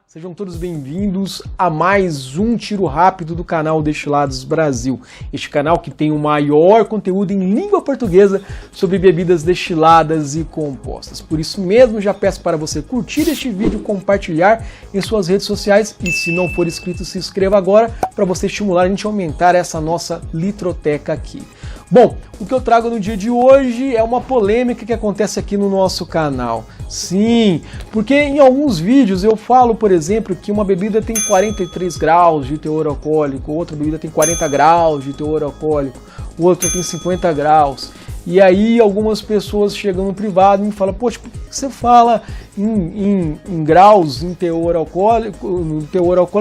Sejam todos bem-vindos a mais um Tiro Rápido do canal Destilados Brasil. Este canal que tem o maior conteúdo em língua portuguesa sobre bebidas destiladas e compostas. Por isso mesmo, já peço para você curtir este vídeo, compartilhar em suas redes sociais e, se não for inscrito, se inscreva agora para você estimular a gente a aumentar essa nossa litroteca aqui. Bom, o que eu trago no dia de hoje é uma polêmica que acontece aqui no nosso canal. Sim, porque em alguns vídeos eu falo, por exemplo, que uma bebida tem 43 graus de teor alcoólico, outra bebida tem 40 graus de teor alcoólico, outra tem 50 graus. E aí algumas pessoas chegam no privado e me falam, poxa, por que você fala em graus, em teor alcoólico,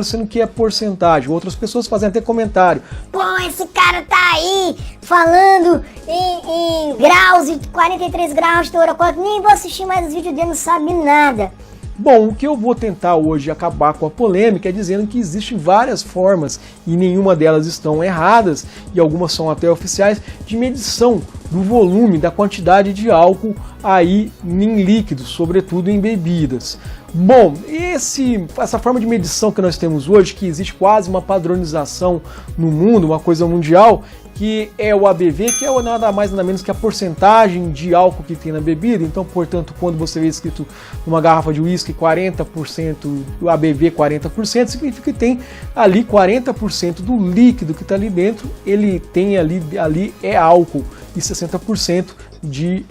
sendo que é porcentagem? Outras pessoas fazem até comentário. Pô, esse cara tá aí falando em graus, e 43 graus de teor alcoólico, nem vou assistir mais os vídeos dele, não sabe nada. Bom, o que eu vou tentar hoje acabar com a polêmica é dizendo que existem várias formas, e nenhuma delas estão erradas, e algumas são até oficiais, de medição do volume, da quantidade de álcool aí em líquidos, sobretudo em bebidas. Bom, essa forma de medição que nós temos hoje, que existe quase uma padronização no mundo, uma coisa mundial, que é o ABV, que é nada mais nada menos que a porcentagem de álcool que tem na bebida. Então, portanto, quando você vê escrito numa garrafa de uísque 40%, o ABV 40%, significa que tem ali 40% do líquido que está ali dentro, ele tem ali é álcool, e 60% de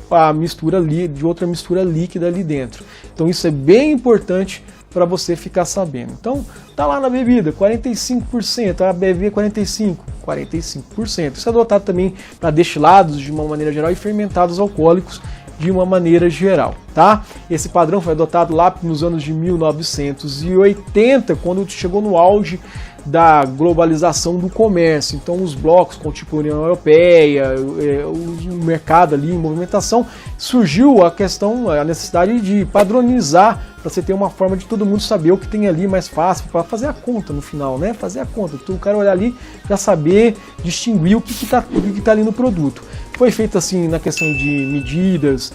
outra mistura líquida ali dentro. Então isso é bem importante para você ficar sabendo. Então tá lá na bebida 45%, a ABV 45%. Isso é adotado também para destilados de uma maneira geral e fermentados alcoólicos de uma maneira geral, tá? Esse padrão foi adotado lá nos anos de 1980, quando chegou no auge da globalização do comércio. Então os blocos com tipo União Europeia, o mercado ali em movimentação, surgiu a necessidade de padronizar, para você ter uma forma de todo mundo saber o que tem ali mais fácil, para fazer a conta no final, né? Fazer a conta, então o cara olhar ali, já saber distinguir o que está ali no produto. Foi feito assim na questão de medidas,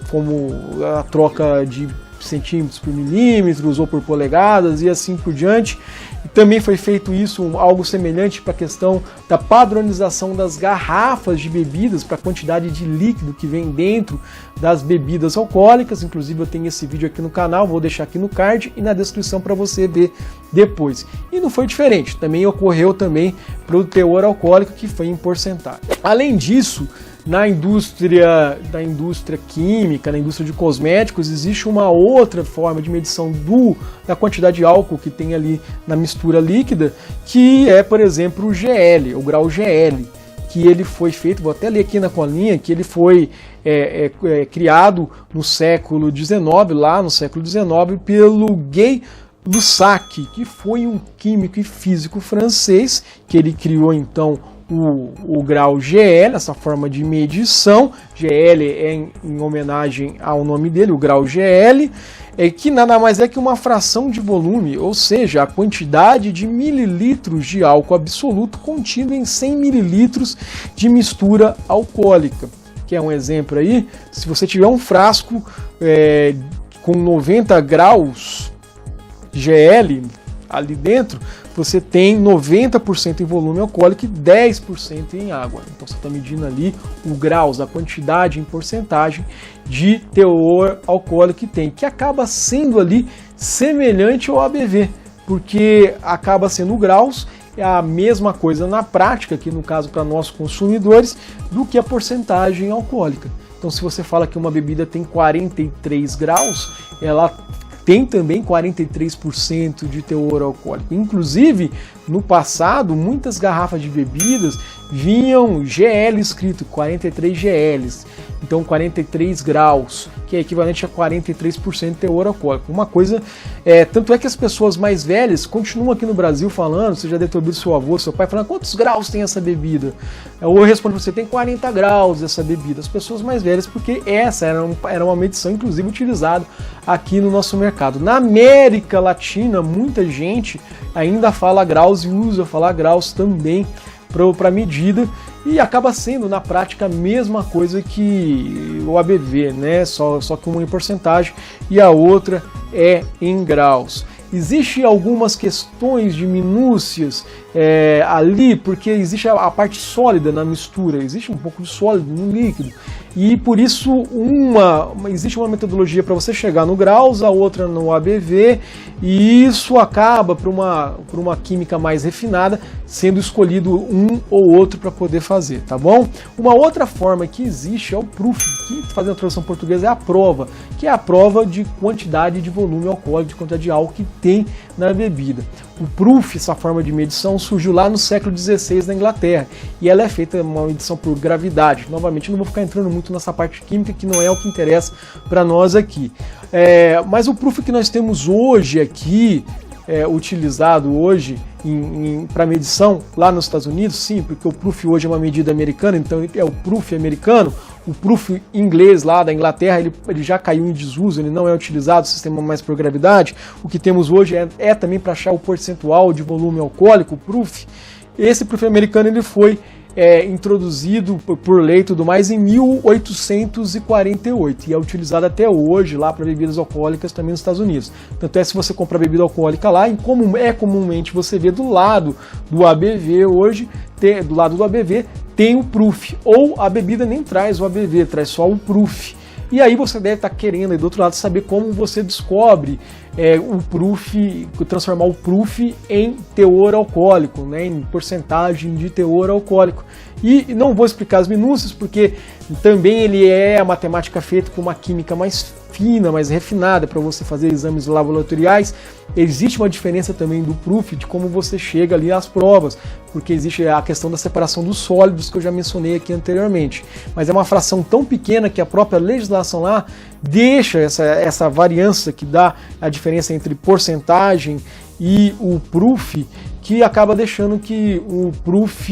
como a troca de centímetros por milímetros ou por polegadas e assim por diante. E também foi feito algo semelhante para a questão da padronização das garrafas de bebidas, para a quantidade de líquido que vem dentro das bebidas alcoólicas. Inclusive eu tenho esse vídeo aqui no canal, vou deixar aqui no card e na descrição para você ver depois. E não foi diferente, também ocorreu também para o teor alcoólico, que foi em porcentagem. Além disso, na indústria química, na indústria de cosméticos, existe uma outra forma de medição da quantidade de álcool que tem ali na mistura líquida, que é, por exemplo, o GL, o grau GL, que ele foi feito, vou até ler aqui na colinha, que ele foi criado no século XIX, lá no século XIX, pelo Gay-Lussac, que foi um químico e físico francês, que ele criou então o grau GL, essa forma de medição. GL é em homenagem ao nome dele, o grau GL, que nada mais é que uma fração de volume, ou seja, a quantidade de mililitros de álcool absoluto contido em 100 mililitros de mistura alcoólica. Que é um exemplo aí, se você tiver um frasco com 90 graus GL ali dentro, você tem 90% em volume alcoólico e 10% em água. Então você está medindo ali o graus, a quantidade em porcentagem de teor alcoólico que tem, que acaba sendo ali semelhante ao ABV, porque acaba sendo graus, é a mesma coisa na prática, aqui no caso para nós consumidores, do que a porcentagem alcoólica. Então se você fala que uma bebida tem 43 graus, ela tem também 43% de teor alcoólico. Inclusive, no passado, muitas garrafas de bebidas vinham GL escrito, 43 GLs. Então 43 graus, que é equivalente a 43% de teor alcoólico. Uma coisa, tanto é que as pessoas mais velhas continuam aqui no Brasil falando, você já deve ter ouvido seu avô, seu pai falando, quantos graus tem essa bebida? Eu respondo para você, tem 40 graus essa bebida. As pessoas mais velhas, porque essa era uma medição, inclusive, utilizada aqui no nosso mercado. Na América Latina, muita gente ainda fala graus e usa falar graus também para medida, e acaba sendo na prática a mesma coisa que o ABV, né? Só que uma em porcentagem e a outra é em graus. Existem algumas questões de minúcias ali, porque existe a parte sólida na mistura, existe um pouco de sólido no líquido, e por isso existe uma metodologia para você chegar no graus, a outra no ABV, e isso acaba por uma química mais refinada, sendo escolhido um ou outro para poder fazer, tá bom? Uma outra forma que existe é o proof, que fazendo a tradução portuguesa é a prova, que é a prova de quantidade de volume alcoólico, de quantidade de álcool que tem na bebida. O proof, essa forma de medição, surgiu lá no século XVI na Inglaterra, e ela é feita uma medição por gravidade. Novamente, não vou ficar entrando muito nessa parte química, que não é o que interessa para nós aqui. Mas o proof que nós temos hoje aqui, utilizado hoje para medição lá nos Estados Unidos, sim, porque o proof hoje é uma medida americana, então é o proof americano. O proof inglês lá da Inglaterra, ele já caiu em desuso, ele não é utilizado, o sistema mais por gravidade. O que temos hoje é também para achar o percentual de volume alcoólico, o proof. Esse proof americano ele foi introduzido por lei e tudo mais em 1848 e é utilizado até hoje lá para bebidas alcoólicas também nos Estados Unidos. Tanto se você comprar bebida alcoólica lá, comumente você vê do lado do ABV hoje, do lado do ABV tem o proof, ou a bebida nem traz o ABV, traz só o proof. E aí você deve estar querendo, aí do outro lado, saber como você descobre o proof, transformar o proof em teor alcoólico, né, em porcentagem de teor alcoólico. E não vou explicar as minúcias, porque também ele é a matemática feita com uma química mais fina, mais refinada, para você fazer exames laboratoriais. Existe uma diferença também do proof, de como você chega ali às provas, porque existe a questão da separação dos sólidos, que eu já mencionei aqui anteriormente. Mas é uma fração tão pequena que a própria legislação lá deixa essa variância que dá a diferença entre porcentagem e o proof, que acaba deixando que o proof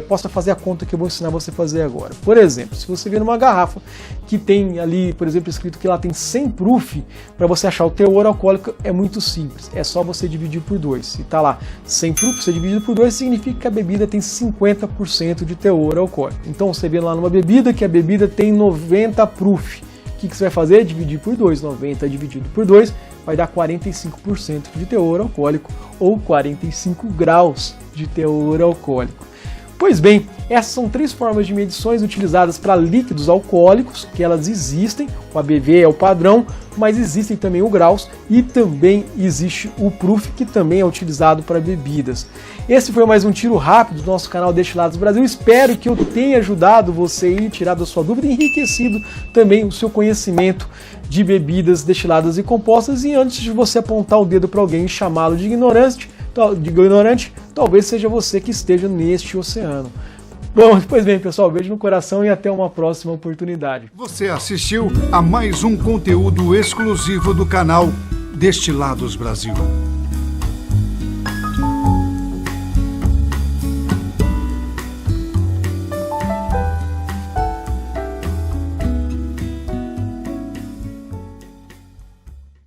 possa fazer a conta que eu vou ensinar você a fazer agora. Por exemplo, se você vê numa garrafa que tem ali, por exemplo, escrito que ela tem 100 proof, para você achar o teor alcoólico é muito simples, é só você dividir por 2. Se está lá 100 proof, você divide por 2, significa que a bebida tem 50% de teor alcoólico. Então você vê lá numa bebida que a bebida tem 90 proof. O que você vai fazer? Dividir por 2. 90 dividido por 2 vai dar 45% de teor alcoólico, ou 45 graus de teor alcoólico. Pois bem, essas são 3 formas de medições utilizadas para líquidos alcoólicos, que elas existem. O ABV é o padrão, mas existem também o graus e também existe o proof, que também é utilizado para bebidas. Esse foi mais um tiro rápido do nosso canal Destilados Brasil. Espero que eu tenha ajudado você a tirar da sua dúvida e enriquecido também o seu conhecimento de bebidas destiladas e compostas. E antes de você apontar o dedo para alguém e chamá-lo de ignorante, talvez seja você que esteja neste oceano. Bom, pois bem, pessoal, beijo no coração e até uma próxima oportunidade. Você assistiu a mais um conteúdo exclusivo do canal Destilados Brasil.